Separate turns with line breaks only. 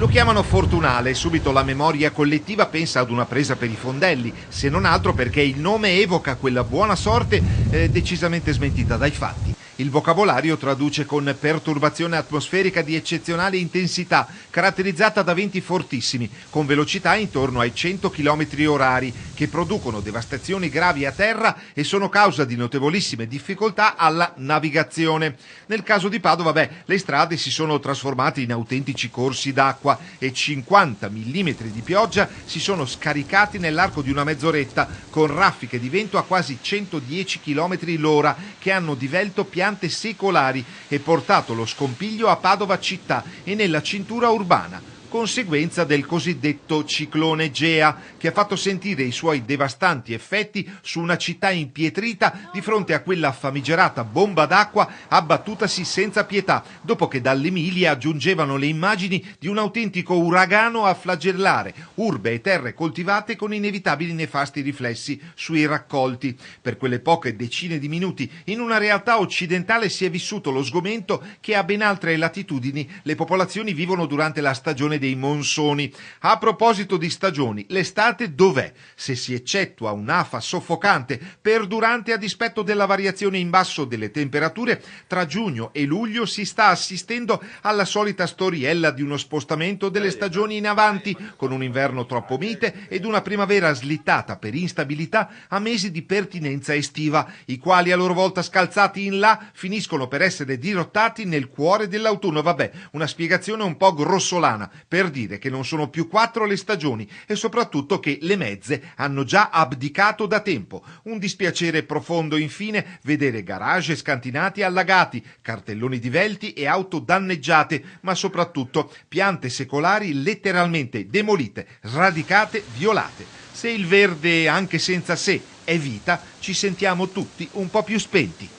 Lo chiamano Fortunale, subito la memoria collettiva pensa ad una presa per i fondelli, se non altro perché il nome evoca quella buona sorte decisamente smentita dai fatti. Il vocabolario traduce con perturbazione atmosferica di eccezionale intensità, caratterizzata da venti fortissimi, con velocità intorno ai 100 km orari, che producono devastazioni gravi a terra e sono causa di notevolissime difficoltà alla navigazione. Nel caso di Padova, le strade si sono trasformate in autentici corsi d'acqua e 50 mm di pioggia si sono scaricati nell'arco di una mezz'oretta, con raffiche di vento a quasi 110 km l'ora che hanno divelto piante secolari e portato lo scompiglio a Padova città e nella cintura urbana, conseguenza del cosiddetto ciclone Gea, che ha fatto sentire i suoi devastanti effetti su una città impietrita di fronte a quella famigerata bomba d'acqua abbattutasi senza pietà, dopo che dall'Emilia giungevano le immagini di un autentico uragano a flagellare urbe e terre coltivate con inevitabili nefasti riflessi sui raccolti. Per quelle poche decine di minuti in una realtà occidentale si è vissuto lo sgomento che a ben altre latitudini le popolazioni vivono durante la stagione dei monsoni. A proposito di stagioni, l'estate dov'è? Se si eccettua un'afa soffocante perdurante a dispetto della variazione in basso delle temperature, tra giugno e luglio si sta assistendo alla solita storiella di uno spostamento delle stagioni in avanti, con un inverno troppo mite ed una primavera slittata per instabilità a mesi di pertinenza estiva, i quali a loro volta scalzati in là finiscono per essere dirottati nel cuore dell'autunno. Una spiegazione un po' grossolana per dire che non sono più 4 le stagioni e soprattutto che le mezze hanno già abdicato da tempo. Un dispiacere profondo infine vedere garage scantinati e allagati, cartelloni divelti e auto danneggiate, ma soprattutto piante secolari letteralmente demolite, sradicate, violate. Se il verde, anche senza sé, è vita, ci sentiamo tutti un po' più spenti.